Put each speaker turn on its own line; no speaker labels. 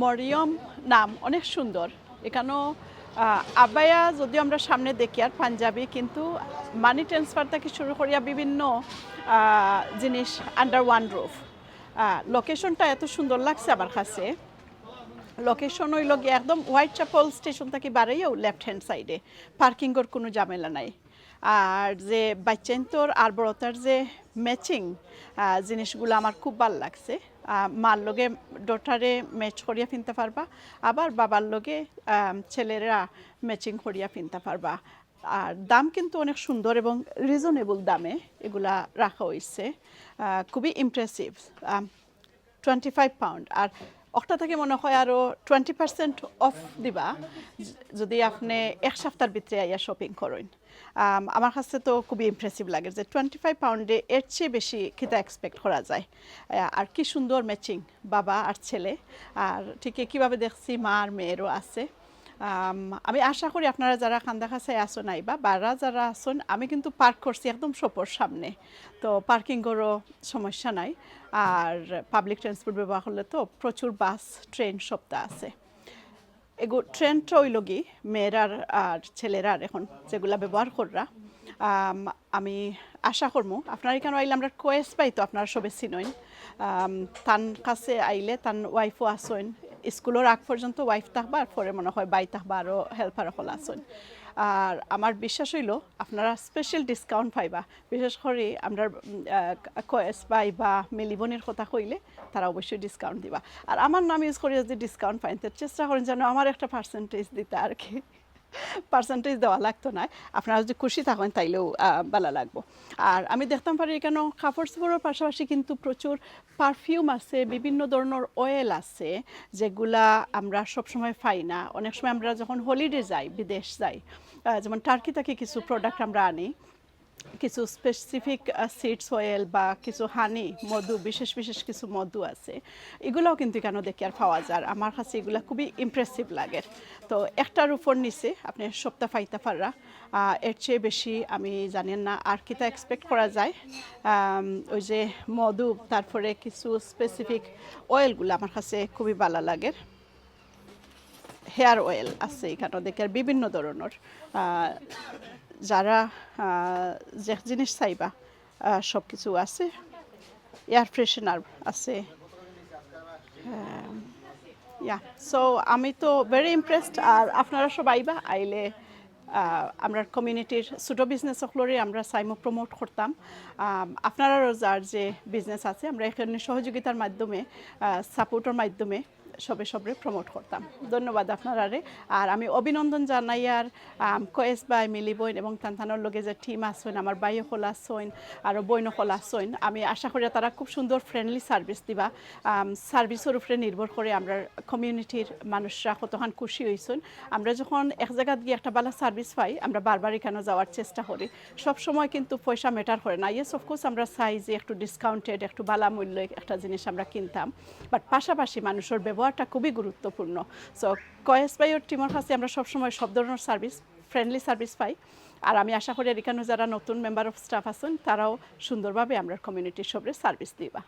মরিয়ম নাম অনেক সুন্দর। এখানেও আবায়া যদিও আমরা সামনে দেখি আর পাঞ্জাবি, কিন্তু মানি ট্রান্সফার থেকে শুরু করিয়া বিভিন্ন জিনিস আন্ডার ওয়ান রুফ। লোকেশনটা এত সুন্দর লাগছে আমার কাছে। লোকেশন হইল গিয়ে একদম হোয়াইট চ্যাপল স্টেশন থেকে বাড়াইও লেফট হ্যান্ড সাইডে, পার্কিংয়ের কোনো ঝামেলা নাই। আর যে বাচ্চান্তর আর বড়তার যে ম্যাচিং জিনিসগুলো আমার খুব ভালো লাগছে। মার লগে ডটারে ম্যাচ করিয়া ফিনতে পারবা, আবার বাবার লগে ছেলেরা ম্যাচিং করিয়া ফিনতে পারবা। আর দাম কিন্তু অনেক সুন্দর এবং রিজনেবল দামে এগুলা রাখা হয়েছে। খুবই ইমপ্রেসিভ। 25 পাউন্ড। আর একটা থেকে মনে হয় আরও 20% অফ দিবা যদি আপনি এক সপ্তাহের ভিতরে আইয়া শপিং করেন। আমার কাছে তো খুবই ইমপ্রেসিভ লাগে যে 25 পাউন্ডে এর চেয়ে বেশি খেতে এক্সপেক্ট করা যায়। আর কি সুন্দর ম্যাচিং বাবা আর ছেলে। আর ঠিক কীভাবে দেখছি মা আর মেয়েরও আছে। আমি আশা করি আপনারা যারা খান্দাখাসায় আসুন নাই বা বারা যারা আসুন, আমি কিন্তু পার্ক করছি একদম শপর সামনে, তো পার্কিংয়েরও সমস্যা নাই। আর পাবলিক ট্রান্সপোর্ট ব্যবহার করলে তো প্রচুর বাস ট্রেন সবটা আছে। ট্রেনটা হইল কি মেয়েরার আর ছেলেরার এখন যেগুলা ব্যবহার কররা। আমি আশা করবো আপনারা এখানে আইলে আমরা কোয়েস পাই, তো আপনারা সবে চিনইন। তান কাছে আইলে তান ওয়াইফও আসইন, স্কুলের আগ পর্যন্ত ওয়াইফ থাকবা, আর পরে মনে হয় বাই থাকবা, আরও হেল্পার হল আসইন। আর আমার বিশ্বাস হইল আপনারা স্পেশাল ডিসকাউন্ট পাইবা। বিশেষ করে আমরা কোয়েস পাই বা মিলিবনের কথা কইলে তারা অবশ্যই ডিসকাউন্ট দিবা। আর আমার নাম ইউজ করে যদি ডিসকাউন্ট পাইন, তো চেষ্টা করেন যেন আমার একটা পার্সেন্টেজ দিতে, আর কি পার্সেন্টেজ দেওয়া লাগতো না। আপনারা যদি খুশি থাকেন তাইলেও ভালো লাগবো। আর আমি দেখতাম পারি এখানে কাপড় চোপড়ের পাশাপাশি কিন্তু প্রচুর পারফিউম আছে, বিভিন্ন ধরনের অয়েল আছে, যেগুলা আমরা সবসময় পাই না। অনেক সময় আমরা যখন হলিডে যাই, বিদেশ যাই, যেমন টার্কি থেকে কিছু প্রোডাক্ট আমরা আনি, কিছু স্পেসিফিক সিডস অয়েল বা কিছু হানি মধু, বিশেষ বিশেষ কিছু মধু আছে, এগুলোও কিন্তু কেন দেখি আর পাওয়া যায়। আমার কাছে এগুলো খুবই ইমপ্রেসিভ লাগে। তো একটার উপর নিচে আপনি সপ্তাহ পাইতে পাররা, এর চেয়ে বেশি আমি জানেন না আর কিতা এক্সপেক্ট করা যায়। ওই যে মধু, তারপরে কিছু স্পেসিফিক অয়েলগুলো আমার কাছে খুবই ভালো লাগে। হেয়ার অয়েল আছে এখানে দেখে বিভিন্ন ধরনের। যারা যে জিনিস চাইবা সব কিছু আছে। এয়ার ফ্রেশনার আছে। সো আমি তো ভেরি ইমপ্রেসড। আর আপনারা সব আইবা, আইলে আমরা কমিউনিটির ছোটো বিজনেস সকলরে আমরা সাইমো প্রমোট করতাম। আপনারাও যার যে বিজনেস আছে আমরা এখানে সহযোগিতার মাধ্যমে, সাপোর্টের মাধ্যমে সবে প্রমোট করতাম। ধন্যবাদ আপনারারে। আর আমি অভিনন্দন জানাই আর কয়েস বাই মিলি বইন এবং তানতানোর লগে যে টিম আসইন, আমার বাইও হল আসইন, আরও বইনও হল আসইন। আমি আশা করি তারা খুব সুন্দর ফ্রেন্ডলি সার্ভিস দিবা। সার্ভিসের উপরে নির্ভর করে আমরা কমিউনিটির মানুষরা কতক্ষণ খুশি হয়েছেন। আমরা যখন এক জায়গা গিয়ে একটা ভালো সার্ভিস পাই, আমরা বারবার এখানে যাওয়ার চেষ্টা করি। সব সময় কিন্তু পয়সা ম্যাটার করে না। ইয়েস, অফকোর্স আমরা চাই যে একটু ডিসকাউন্টেড, একটু ভালো মূল্যে একটা জিনিস আমরা কিনতাম, বাট পাশাপাশি মানুষের ব্যবহারটা খুবই গুরুত্বপূর্ণ। সো কয়েস বাইয়ের টিমের কাছে আমরা সবসময় সব ধরনের সার্ভিস, ফ্রেন্ডলি সার্ভিস পাই। আর আমি আশা করি এখানে যারা নতুন মেম্বার অফ স্টাফ আছেন তারাও সুন্দরভাবে আমরা কমিউনিটির সবরে সার্ভিস দিবা।